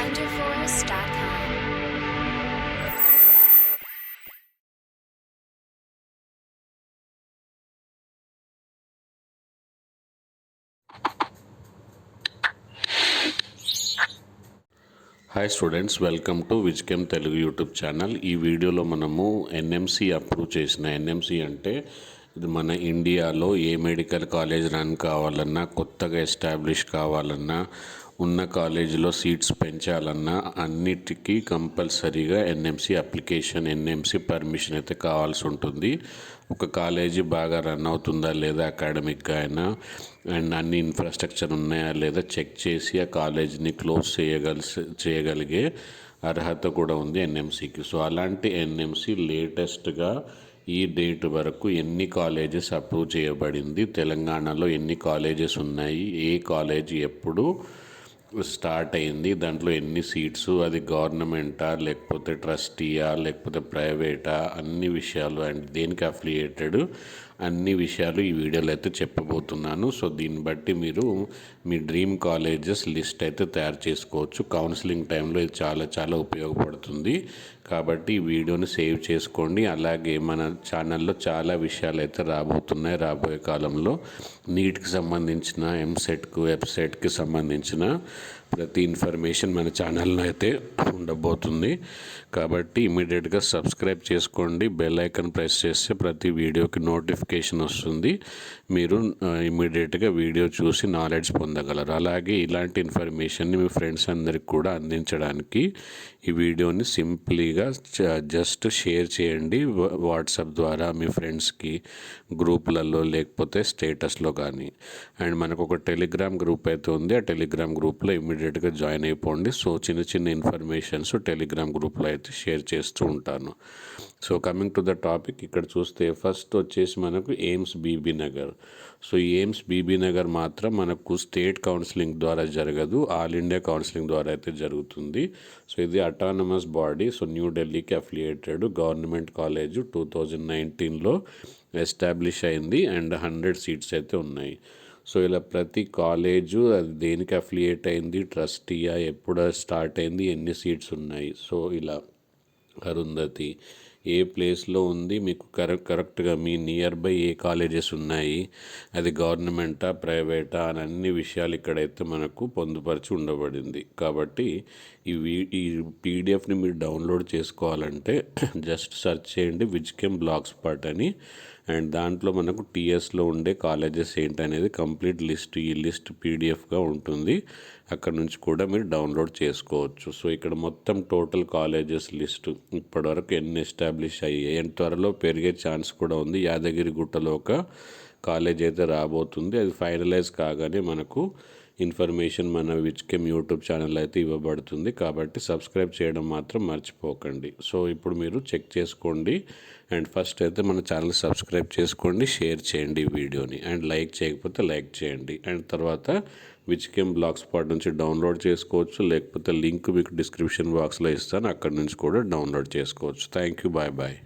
wonderforce.com. Hi students, welcome to విజ్కెమ్ Telugu YouTube channel. ఈ వీడియోలో మనము ఎన్ఎంసి అప్రూవ్ చేసిన ఎన్ఎంసి అంటే ఇది మన ఇండియాలో ఏ మెడికల్ కాలేజ్ రన్ కావాలన్నా, కొత్తగా ఎస్టాబ్లిష్ కావాలన్నా, ఉన్న కాలేజీలో సీట్స్ పెంచాలన్నా అన్నిటికీ కంపల్సరీగా ఎన్ఎంసి అప్లికేషన్, ఎన్ఎంసి పర్మిషన్ అయితే కావాల్సి ఉంటుంది. ఒక కాలేజీ బాగా రన్ అవుతుందా లేదా అకాడమిక్గా అయినా, అండ్ అన్ని ఇన్ఫ్రాస్ట్రక్చర్ ఉన్నాయా లేదా చెక్ చేసి ఆ కాలేజీని క్లోజ్ చేయగలిగే అర్హత కూడా ఉంది ఎన్ఎంసికి. సో అలాంటి ఎన్ఎంసి లేటెస్ట్గా ఈ డేట్ వరకు ఎన్ని కాలేజెస్ అప్రూవ్ చేయబడింది, తెలంగాణలో ఎన్ని కాలేజెస్ ఉన్నాయి, ఏ కాలేజీ ఎప్పుడు స్టార్ట్ అయింది, దాంట్లో ఎన్ని సీట్స్, అది గవర్నమెంటా లేకపోతే ట్రస్టీయా లేకపోతే ప్రైవేటా, అన్ని విషయాలు అండ్ దేనికి అఫిలియేటెడ్ అన్ని విషయాలు ఈ వీడియోలో అయితే చెప్పబోతున్నాను. సో దీన్ని బట్టి మీరు మీ డ్రీమ్ కాలేజెస్ లిస్ట్ అయితే తయారు చేసుకోవచ్చు. కౌన్సిలింగ్ టైంలో ఇది చాలా ఉపయోగపడుతుంది. కాబట్టి ఈ వీడియోని సేవ్ చేసుకోండి. అలాగే మన ఛానల్లో చాలా విషయాలు అయితే రాబోతున్నాయి రాబోయే కాలంలో. నీట్కి సంబంధించిన, ఎంసెట్కు, వెబ్సైట్కి సంబంధించిన ప్రతి ఇన్ఫర్మేషన్ మన ఛానల్లో అయితే ఉండబోతుంది. కాబట్టి ఇమీడియట్గా సబ్స్క్రైబ్ చేసుకోండి. బెల్ ఐకాన్ ప్రెస్ చేస్తే ప్రతి వీడియోకి నోటిఫికేషన్ వస్తుంది. మీరు ఇమీడియట్గా వీడియో చూసి నాలెడ్జ్ పొందగలరు. అలాగే ఇలాంటి ఇన్ఫర్మేషన్ని మీ ఫ్రెండ్స్ అందరికి కూడా అందించడానికి ఈ వీడియోని సింప్లీగా జస్ట్ షేర్ చేయండి వాట్సాప్ ద్వారా మీ ఫ్రెండ్స్కి, గ్రూపులలో లేకపోతే స్టేటస్లో కానీ. అండ్ మనకు ఒక టెలిగ్రామ్ గ్రూప్ అయితే ఉంది. ఆ టెలిగ్రామ్ గ్రూప్లో ఇమీడియట్గా జాయిన్ అయిపోండి. సో చిన్న ఇన్ఫర్మేషన్స్ టెలిగ్రామ్ గ్రూప్లో అయితే షేర్ చేస్తూ ఉంటాను. So coming to the topic, ఇక్కడ చూస్తే ఫస్ట్ వచ్చేసి మనకు ఎయిమ్స్ బీబీ నగర్. సో ఈ ఎయిమ్స్ బీబీ నగర్ మాత్రం మనకు స్టేట్ కౌన్సిలింగ్ ద్వారా జరగదు, ఆల్ ఇండియా కౌన్సిలింగ్ ద్వారా అయితే జరుగుతుంది. సో ఇది అటానమస్ బాడీ. సో న్యూఢిల్లీకి అఫిలియేటెడ్ గవర్నమెంట్ కాలేజ్ 2019లో ఎస్టాబ్లిష్ అయింది అండ్ 100 సీట్స్ అయితే ఉన్నాయి. సో ఇలా ప్రతి కాలేజు అది దేనికి అఫిలియేట్ అయింది, ట్రస్టీయా, ఎప్పుడు స్టార్ట్ అయింది, ఎన్ని సీట్స్ ఉన్నాయి, సో ఇలా అరుంధతి ఏ ప్లేస్లో ఉంది, మీకు కరెక్ట్గా మీ నియర్ బై ఏ కాలేజెస్ ఉన్నాయి, అది గవర్నమెంటా ప్రైవేటా అని అన్ని విషయాలు ఇక్కడైతే మనకు పొందుపరిచి ఉండబడింది. కాబట్టి ఈ పీడిఎఫ్ని మీరు డౌన్లోడ్ చేసుకోవాలంటే జస్ట్ సెర్చ్ చేయండి విజ్కెమ్ బ్లాగ్ స్పాట్ అని. అండ్ దాంట్లో మనకు టీఎస్లో ఉండే కాలేజెస్ ఏంటనేది కంప్లీట్ లిస్ట్, ఈ లిస్ట్ పీడిఎఫ్గా ఉంటుంది. అక్కడ నుంచి కూడా మీరు డౌన్లోడ్ చేసుకోవచ్చు. సో ఇక్కడ మొత్తం టోటల్ కాలేజెస్ లిస్టు ఇప్పటివరకు ఎన్ని ఎస్టాబ్లిష్ అయ్యాయి అండ్ త్వరలో పెరిగే ఛాన్స్ కూడా ఉంది. యాదగిరిగుట్టలో ఒక కాలేజ్ అయితే రాబోతుంది. అది ఫైనలైజ్ కాగానే మనకు ఇన్ఫర్మేషన్ మన విజ్కెమ్ యూట్యూబ్ ఛానల్ అయితే ఇవ్వబడుతుంది. కాబట్టి సబ్స్క్రైబ్ చేయడం మాత్రం మర్చిపోకండి. సో ఇప్పుడు మీరు చెక్ చేసుకోండి. అండ్ ఫస్ట్ అయితే మన ఛానల్ సబ్స్క్రైబ్ చేసుకోండి, షేర్ చేయండి ఈ వీడియోని, అండ్ లైక్ చేయకపోతే లైక్ చేయండి. అండ్ తర్వాత విజ్కెమ్ బ్లాగ్ స్పాట్ నుంచి డౌన్లోడ్ చేసుకోవచ్చు, లేకపోతే లింక్ మీకు డిస్క్రిప్షన్ బాక్స్లో ఇస్తాను, అక్కడ నుంచి కూడా డౌన్లోడ్ చేసుకోవచ్చు. Thank you, bye.